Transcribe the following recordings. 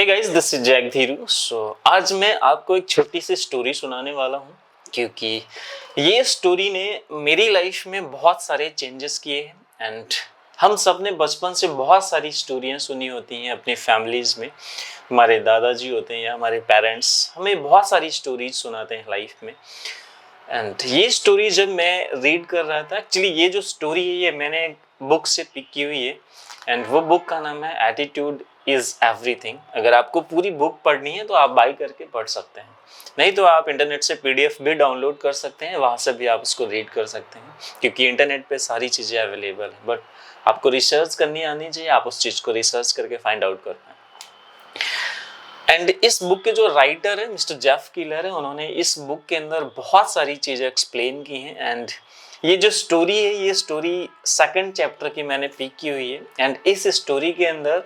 Guys, this is Jack Dhiru. आज मैं आपको एक छोटी सी स्टोरी सुनाने वाला हूँ क्योंकि ये स्टोरी ने मेरी लाइफ में बहुत सारे चेंजेस किए हैं। एंड हम सब ने बचपन से बहुत सारी स्टोरियाँ सुनी होती हैं अपनी फैमिलीज में। हमारे दादाजी होते हैं या हमारे पेरेंट्स हमें बहुत सारी स्टोरीज सुनाते हैं लाइफ में। एंड ये स्टोरी जब मैं रीड कर रहा था, एक्चुअली ये जो स्टोरी है ये मैंने बुक से पिक की हुई है। एंड वो बुक का नाम है एटीट्यूड इज एवरीथिंग। अगर आपको पूरी बुक पढ़नी है तो आप बाई करके पढ़ सकते हैं, नहीं तो आप इंटरनेट से पीडीएफ भी डाउनलोड कर सकते हैं, वहाँ से भी आप उसको रीड कर सकते हैं क्योंकि इंटरनेट पे सारी चीज़ें अवेलेबल है। बट आपको रिसर्च करनी आनी चाहिए, आप उस चीज़ को रिसर्च करके फाइंड आउट कर पाएँ। एंड इस बुक के जो राइटर है मिस्टर जेफ किलर है, उन्होंने इस बुक के अंदर बहुत सारी चीज़ें एक्सप्लेन की हैं। एंड ये जो स्टोरी है ये स्टोरी सेकंड चैप्टर की मैंने पिक की हुई है। एंड इस स्टोरी के अंदर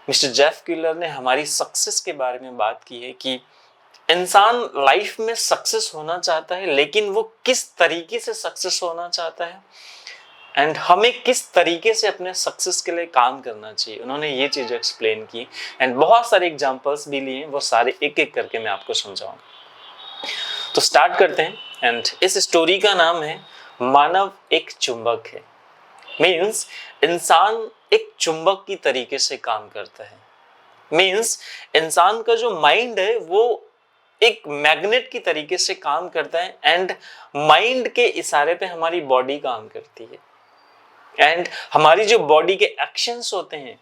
मिस्टर जेफ किलर ने हमारी सक्सेस के बारे में बात की है कि इंसान लाइफ में सक्सेस होना चाहता है, लेकिन वो किस तरीके से सक्सेस होना चाहता है एंड हमें किस तरीके से अपने सक्सेस के लिए काम करना चाहिए। उन्होंने ये चीज़ एक्सप्लेन की एंड बहुत सारे एग्जांपल्स भी लिए, वो सारे एक एक करके मैं आपको समझाऊंगा। तो स्टार्ट करते हैं। एंड इस स्टोरी का नाम है मानव एक चुंबक है। मीन्स इंसान एक चुंबक की तरीके से काम करता है। मीन्स इंसान का जो माइंड है वो एक मैग्नेट की तरीके से काम करता है एंड माइंड के इशारे पे हमारी बॉडी काम करती है। एंड हमारी जो बॉडी के एक्शंस होते हैं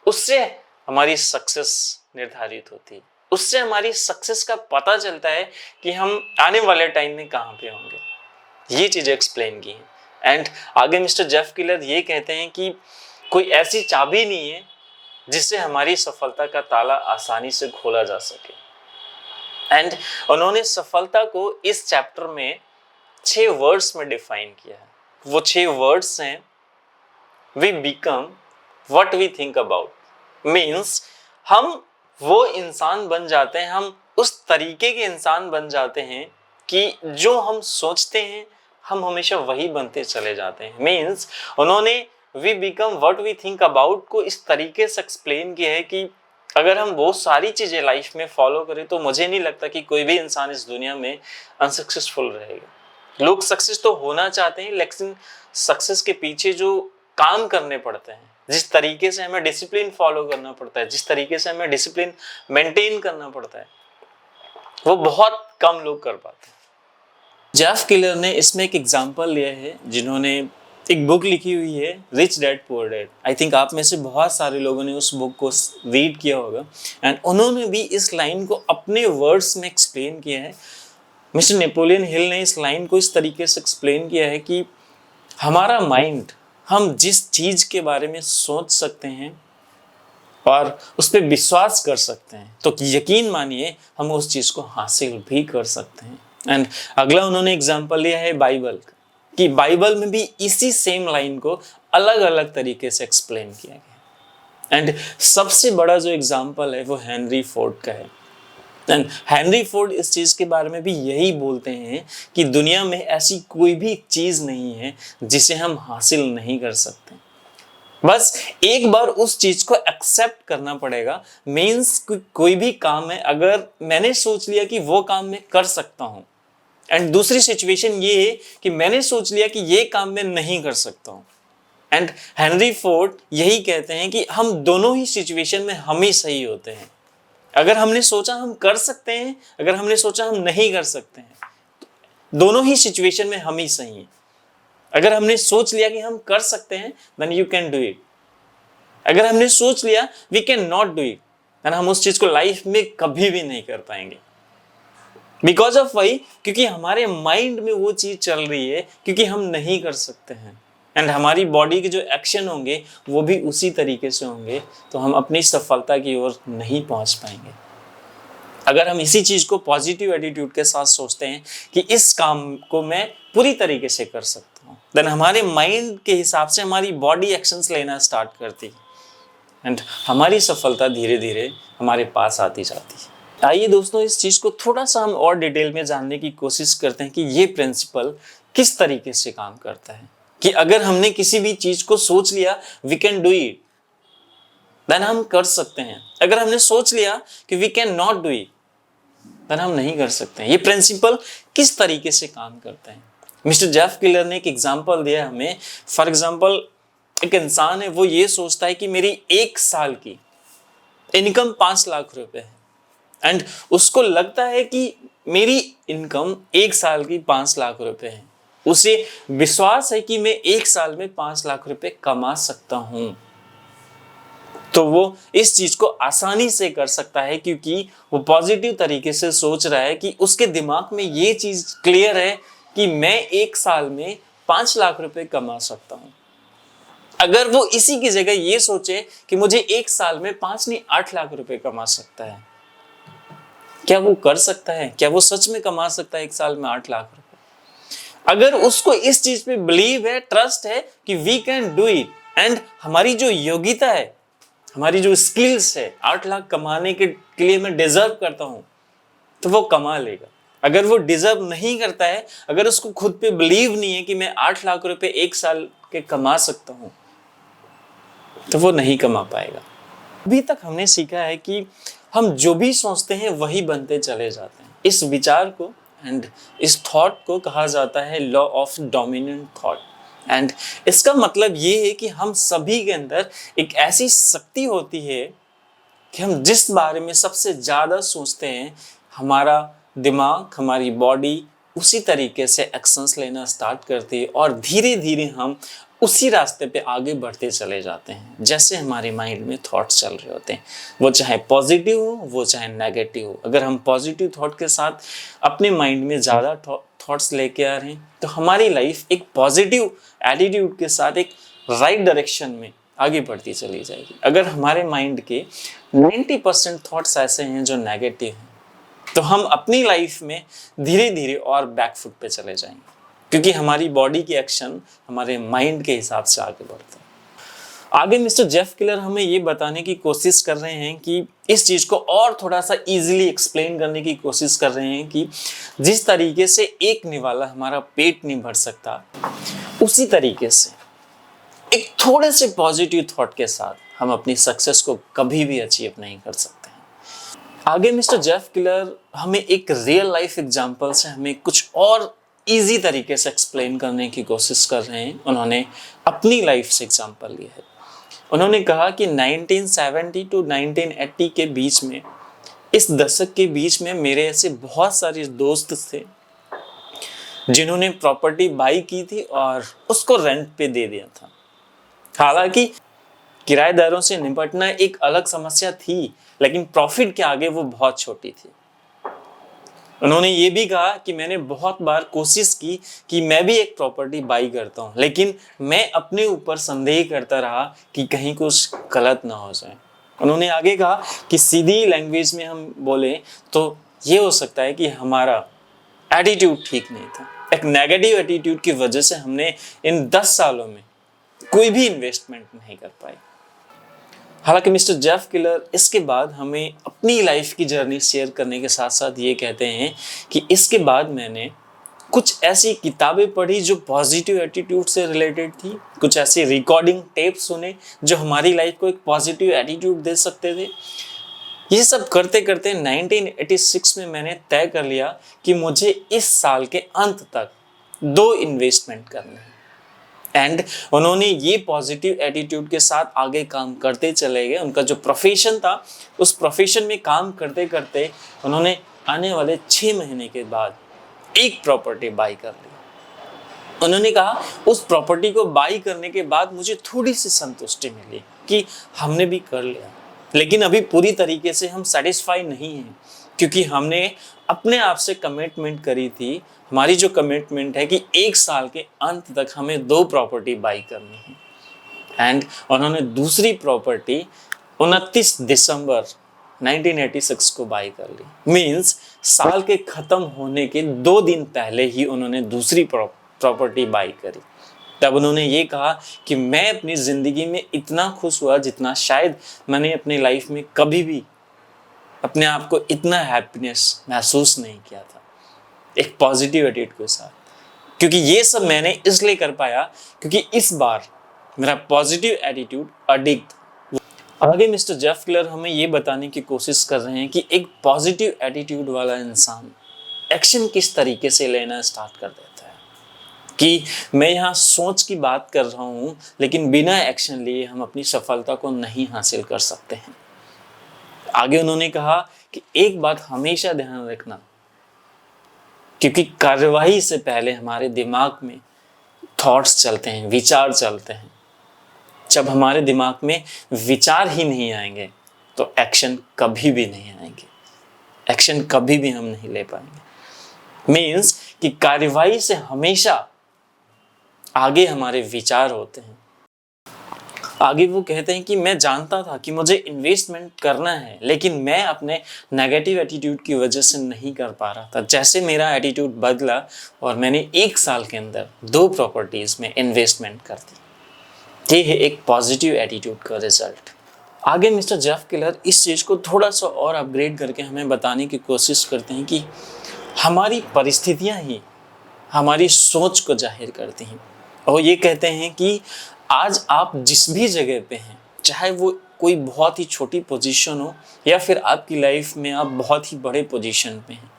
उससे हमारी सक्सेस निर्धारित होती है, उससे हमारी सक्सेस का पता चलता है कि हम आने वाले टाइम में कहाँ पे होंगे। ये चीज़ें एक्सप्लेन की हैं। एंड आगे मिस्टर जेफ किलर ये कहते हैं कि कोई ऐसी चाबी नहीं है जिससे हमारी सफलता का ताला आसानी से खोला जा सके। एंड उन्होंने सफलता को इस चैप्टर में 6 वर्ड्स में डिफाइन किया है। वो 6 वर्ड्स हैं we become what we think about. Means हम वो इंसान बन जाते हैं, हम उस तरीके के इंसान बन जाते हैं कि जो हम सोचते हैं हम हमेशा वही बनते चले जाते हैं। मीन्स उन्होंने we become what we think about को इस तरीके से एक्सप्लेन किया है कि अगर हम वो सारी चीज़ें लाइफ में फॉलो करें तो मुझे नहीं लगता कि कोई भी इंसान इस दुनिया में अनसक्सेसफुल रहेगा। लोग सक्सेस तो होना चाहते हैं, लेकिन सक्सेस के पीछे जो काम करने पड़ते हैं, जिस तरीके से हमें डिसिप्लिन फॉलो करना पड़ता है, जिस तरीके से हमें डिसिप्लिन मेंटेन करना पड़ता है, वो बहुत कम लोग कर पाते हैं। जेफ किलर ने इसमें एक एग्जांपल लिया है, जिन्होंने एक बुक लिखी हुई है rich dad poor dad. I think आप में से बहुत सारे लोगों ने उस बुक को रीड किया होगा। एंड उन्होंने भी इस लाइन को अपने वर्ड्स में एक्सप्लेन किया है। मिस्टर नेपोलियन हिल ने इस लाइन को इस तरीके से एक्सप्लेन किया है कि हमारा माइंड, हम जिस चीज़ के बारे में सोच सकते हैं और उस पर विश्वास कर सकते हैं तो यकीन मानिए हम उस चीज़ को हासिल भी कर सकते हैं। एंड अगला उन्होंने एग्जाम्पल लिया है बाइबल का, कि बाइबल में भी इसी सेम लाइन को अलग अलग तरीके से एक्सप्लेन किया गया। एंड सबसे बड़ा जो एग्जाम्पल है वो हेनरी फोर्ड का है। एंड हेनरी फोर्ड इस चीज़ के बारे में भी यही बोलते हैं कि दुनिया में ऐसी कोई भी चीज़ नहीं है जिसे हम हासिल नहीं कर सकते, बस एक बार उस चीज़ को एक्सेप्ट करना पड़ेगा। मीन्स कोई भी काम है, अगर मैंने सोच लिया कि वो काम मैं कर सकता हूँ, एंड दूसरी सिचुएशन ये है कि मैंने सोच लिया कि ये काम मैं नहीं कर सकता हूँ। एंड हेनरी फोर्ड यही कहते हैं कि हम दोनों ही सिचुएशन में हम ही सही होते हैं। अगर हमने सोचा हम कर सकते हैं, अगर हमने सोचा हम नहीं कर सकते हैं, दोनों ही सिचुएशन में हम ही सही हैं। अगर हमने सोच लिया कि हम कर सकते हैं then you can do it. अगर हमने सोच लिया we can not do it, then हम उस चीज को लाइफ में कभी भी नहीं कर पाएंगे। बिकॉज ऑफ वही, क्योंकि हमारे माइंड में वो चीज चल रही है, क्योंकि हम नहीं कर सकते हैं। एंड हमारी बॉडी के जो एक्शन होंगे वो भी उसी तरीके से होंगे, तो हम अपनी सफलता की ओर नहीं पहुंच पाएंगे। अगर हम इसी चीज को पॉजिटिव एटीट्यूड के साथ सोचते हैं कि इस काम को मैं पूरी तरीके से कर सकता हूँ, देन हमारे माइंड के हिसाब से हमारी बॉडी एक्शंस लेना स्टार्ट करती है एंड हमारी सफलता धीरे धीरे हमारे पास आती जाती है। आइए दोस्तों, इस चीज को थोड़ा सा हम और डिटेल में जानने की कोशिश करते हैं कि ये प्रिंसिपल किस तरीके से काम करता है। कि अगर हमने किसी भी चीज को सोच लिया we can do it, then हम कर सकते हैं। अगर हमने सोच लिया कि we can not do it, then हम नहीं कर सकते हैं। ये प्रिंसिपल किस तरीके से काम करता है? मिस्टर जेफ किलर ने एक एग्जांपल दिया हमें। फॉर एग्जांपल, एक इंसान है, वो ये सोचता है कि मेरी 1 साल की इनकम 5 लाख रुपए है, एंड उसको लगता है कि मेरी इनकम 1 साल की 5 लाख रुपए है। उसे विश्वास है कि मैं 1 साल में 5 लाख रुपए कमा सकता हूं। तो वो इस चीज को आसानी से कर सकता है क्योंकि वो पॉजिटिव तरीके से सोच रहा है कि उसके दिमाग में ये चीज क्लियर है कि मैं 1 साल में 5 लाख रुपए कमा सकता हूं। अगर वो इसी की जगह ये सोचे कि मुझे 1 साल में 5 नहीं 8 लाख रुपए कमा सकता है, क्या वो कर सकता है? क्या वो सच में कमा सकता है 1 साल में 8 लाख रुपए? अगर उसको इस चीज पे बिलीव है, ट्रस्ट है कि we can do it, and हमारी जो योग्यता है, हमारी जो स्किल्स है, 8 लाख कमाने के लिए मैं डिजर्व करता हूं, तो वो कमा लेगा। अगर वो डिजर्व नहीं करता है, अगर उसको खुद पे बिलीव नहीं है कि मैं 8 लाख रुपए 1 साल के कमा सकता हूं, तो वो नहीं कमा पाएगा। अभी तक हमने सीखा है कि हम जो भी सोचते हैं वही बनते चले जाते हैं। इस विचार को एंड इस थॉट को कहा जाता है law of dominant thought. And इसका मतलब ये है कि हम सभी के अंदर एक ऐसी शक्ति होती है कि हम जिस बारे में सबसे ज़्यादा सोचते हैं, हमारा दिमाग, हमारी बॉडी उसी तरीके से एक्शंस लेना स्टार्ट करती है और धीरे धीरे हम उसी रास्ते पे आगे बढ़ते चले जाते हैं जैसे हमारे माइंड में थॉट्स चल रहे होते हैं, वो चाहे पॉजिटिव हो, वो चाहे नेगेटिव हो। अगर हम पॉजिटिव थॉट के साथ अपने माइंड में ज़्यादा थॉट्स लेके आ रहे हैं तो हमारी लाइफ एक पॉजिटिव एटीट्यूड के साथ एक राइट डायरेक्शन में आगे बढ़ती चली जाएगी। अगर हमारे माइंड के 90% थॉट्स ऐसे हैं जो नेगेटिव हैं, तो हम अपनी लाइफ में धीरे धीरे और बैकफुट पे चले जाएंगे क्योंकि हमारी बॉडी की एक्शन हमारे माइंड के हिसाब से आगे बढ़ता है। आगे मिस्टर जेफ किलर हमें ये बताने की कोशिश कर रहे हैं कि इस चीज को और थोड़ा सा इजीली एक्सप्लेन करने की कोशिश कर रहे हैं कि जिस तरीके से एक निवाला हमारा पेट नहीं भर सकता, उसी तरीके से एक थोड़े से पॉजिटिव थॉट के साथ हम अपनी सक्सेस को कभी भी अचीव नहीं कर सकते हैं। आगे मिस्टर जेफ किलर हमें एक रियल लाइफ एग्जांपल से हमें कुछ और इजी तरीके से एक्सप्लेन करने की कोशिश कर रहे हैं। उन्होंने अपनी लाइफ से एग्जांपल लिया है। उन्होंने कहा कि 1970 टू 1980 के बीच में, इस दशक के बीच में मेरे ऐसे बहुत सारे दोस्त थे जिन्होंने प्रॉपर्टी बाई की थी और उसको रेंट पे दे दिया था। हालांकि किराएदारों से निपटना एक अलग समस्या थी, लेकिन प्रॉफिट के आगे वो बहुत छोटी थी। उन्होंने ये भी कहा कि मैंने बहुत बार कोशिश की कि मैं भी एक प्रॉपर्टी बाई करता हूँ, लेकिन मैं अपने ऊपर संदेह करता रहा कि कहीं कुछ गलत ना हो जाए। उन्होंने आगे कहा कि सीधी लैंग्वेज में हम बोले तो ये हो सकता है कि हमारा एटीट्यूड ठीक नहीं था। एक नेगेटिव एटीट्यूड की वजह से हमने इन 10 सालों में कोई भी इन्वेस्टमेंट नहीं कर पाए। हालांकि मिस्टर जेफ किलर इसके बाद हमें अपनी लाइफ की जर्नी शेयर करने के साथ साथ ये कहते हैं कि इसके बाद मैंने कुछ ऐसी किताबें पढ़ी जो पॉजिटिव एटीट्यूड से रिलेटेड थी, कुछ ऐसे रिकॉर्डिंग टेप सुने जो हमारी लाइफ को एक पॉजिटिव एटीट्यूड दे सकते थे। ये सब करते करते 1986 में मैंने तय कर लिया कि मुझे इस साल के अंत तक 2 इन्वेस्टमेंट करने हैं। एंड उन्होंने ये पॉजिटिव एटीट्यूड के साथ आगे काम करते चले गए। उनका जो प्रोफेशन था, उस प्रोफेशन में काम करते करते उन्होंने आने वाले 6 महीने के बाद एक प्रॉपर्टी बाई कर ली। उन्होंने कहा उस प्रॉपर्टी को बाई करने के बाद मुझे थोड़ी सी संतुष्टि मिली कि हमने भी कर लिया, लेकिन अभी पूरी तरीके से हम सेटिस्फाई नहीं हैं क्योंकि हमने अपने आप से कमिटमेंट करी थी। हमारी जो कमिटमेंट है कि 1 साल के अंत तक हमें 2 प्रॉपर्टी बाई करनी है। एंड उन्होंने दूसरी प्रॉपर्टी 29 दिसंबर 1986 को बाई कर ली। मींस साल के खत्म होने के 2 दिन पहले ही उन्होंने दूसरी प्रॉपर्टी बाई करी। तब उन्होंने ये कहा कि मैं अपनी ज़िंदगी में इतना खुश हुआ जितना शायद मैंने अपनी लाइफ में कभी भी अपने आप को इतना हैप्पीनेस महसूस नहीं किया था एक पॉजिटिव एटीट्यूड के साथ। क्योंकि ये सब मैंने इसलिए कर पाया क्योंकि इस बार मेरा पॉजिटिव एटीट्यूड अडिग था। आगे मिस्टर जेफ क्लर हमें ये बताने की कोशिश कर रहे हैं कि एक पॉजिटिव एटीट्यूड वाला इंसान एक्शन किस तरीके से लेना स्टार्ट कर देता है। कि मैं यहाँ सोच की बात कर रहा हूँ, लेकिन बिना एक्शन लिए हम अपनी सफलता को नहीं हासिल कर सकते हैं। आगे उन्होंने कहा कि एक बात हमेशा ध्यान रखना, क्योंकि कार्यवाही से पहले हमारे दिमाग में थॉट्स चलते हैं, विचार चलते हैं। जब हमारे दिमाग में विचार ही नहीं आएंगे तो एक्शन कभी भी नहीं आएंगे, एक्शन कभी भी हम नहीं ले पाएंगे। मीन्स कि कार्यवाही से हमेशा आगे हमारे विचार होते हैं। आगे वो कहते हैं कि मैं जानता था कि मुझे इन्वेस्टमेंट करना है, लेकिन मैं अपने नेगेटिव एटीट्यूड की वजह से नहीं कर पा रहा था। जैसे मेरा एटीट्यूड बदला और मैंने 1 साल के अंदर 2 प्रॉपर्टीज में इन्वेस्टमेंट कर दी। ये है एक पॉजिटिव एटीट्यूड का रिजल्ट। आगे मिस्टर जेफ क्लर इस चीज़ को थोड़ा सा और अपग्रेड करके हमें बताने की कोशिश करते हैं कि हमारी परिस्थितियां ही हमारी सोच को जाहिर करती हैं। और ये कहते हैं कि आज आप जिस भी जगह पे हैं, चाहे वो कोई बहुत ही छोटी पोजीशन हो या फिर आपकी लाइफ में आप बहुत ही बड़े पोजीशन पे हैं,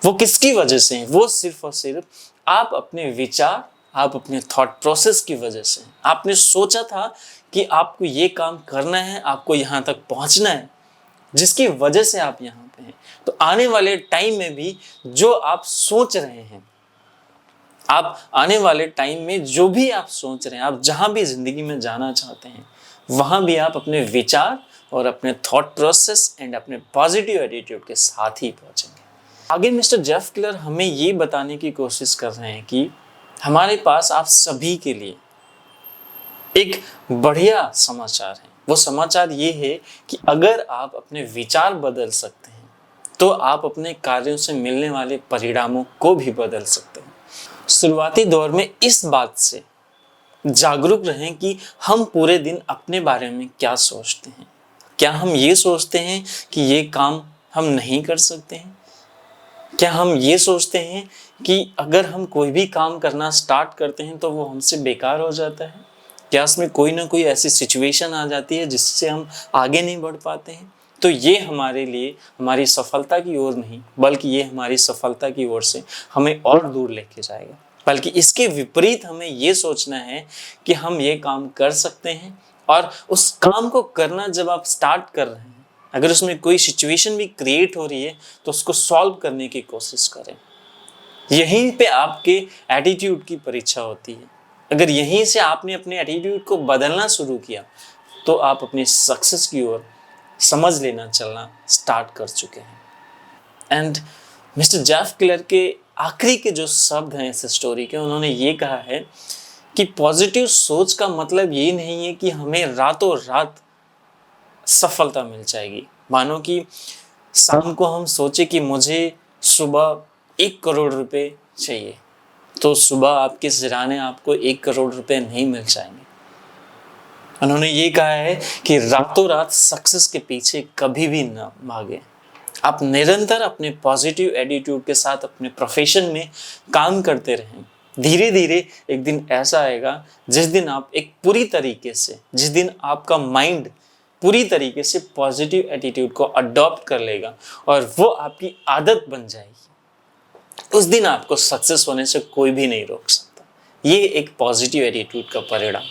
वो किसकी वजह से हैं? वो सिर्फ और सिर्फ आप अपने विचार, आप अपने थॉट प्रोसेस की वजह से। आपने सोचा था कि आपको ये काम करना है, आपको यहाँ तक पहुँचना है, जिसकी वजह से आप यहाँ पे हैं। तो आने वाले टाइम में भी जो आप सोच रहे हैं, आप आने वाले टाइम में जो भी आप सोच रहे हैं, आप जहाँ भी ज़िंदगी में जाना चाहते हैं, वहाँ भी आप अपने विचार और अपने थॉट प्रोसेस एंड अपने पॉजिटिव एटीट्यूड के साथ ही पहुँचेंगे। आगे मिस्टर जेफ क्लर हमें ये बताने की कोशिश कर रहे हैं कि हमारे पास आप सभी के लिए एक बढ़िया समाचार है। वो समाचार ये है कि अगर आप अपने विचार बदल सकते हैं तो आप अपने कार्यों से मिलने वाले परिणामों को भी बदल सकते हैं। शुरुआती दौर में इस बात से जागरूक रहें कि हम पूरे दिन अपने बारे में क्या सोचते हैं। क्या हम ये सोचते हैं कि ये काम हम नहीं कर सकते हैं? क्या हम ये सोचते हैं कि अगर हम कोई भी काम करना स्टार्ट करते हैं तो वो हमसे बेकार हो जाता है? क्या उसमें कोई ना कोई ऐसी सिचुएशन आ जाती है जिससे हम आगे नहीं बढ़ पाते हैं? तो ये हमारे लिए हमारी सफलता की ओर नहीं, बल्कि ये हमारी सफलता की ओर से हमें और दूर लेके जाएगा। बल्कि इसके विपरीत हमें ये सोचना है कि हम ये काम कर सकते हैं, और उस काम को करना जब आप स्टार्ट कर रहे हैं, अगर उसमें कोई सिचुएशन भी क्रिएट हो रही है तो उसको सॉल्व करने की कोशिश करें। यहीं पे आपके एटीट्यूड की परीक्षा होती है। अगर यहीं से आपने अपने एटीट्यूड को बदलना शुरू किया तो आप अपनी सक्सेस की ओर समझ लेना चलना स्टार्ट कर चुके हैं। एंड मिस्टर जेफ क्लर के आखिरी के जो शब्द हैं इस स्टोरी के, उन्होंने ये कहा है कि पॉजिटिव सोच का मतलब ये नहीं है कि हमें रातों रात सफलता मिल जाएगी। मानो कि शाम को हम सोचे कि मुझे सुबह 1 करोड़ रुपए चाहिए, तो सुबह आपके सिराने आपको 1 करोड़ रुपए नहीं मिल जाएंगे। उन्होंने ये कहा है कि रातों रात सक्सेस के पीछे कभी भी ना भागे। आप निरंतर अपने पॉजिटिव एटीट्यूड के साथ अपने प्रोफेशन में काम करते रहें। धीरे धीरे एक दिन ऐसा आएगा जिस दिन आप एक पूरी तरीके से, जिस दिन आपका माइंड पूरी तरीके से पॉजिटिव एटीट्यूड को अडॉप्ट कर लेगा और वो आपकी आदत बन जाएगी, उस दिन आपको सक्सेस होने से कोई भी नहीं रोक सकता। ये एक पॉजिटिव एटीट्यूड का परिणाम।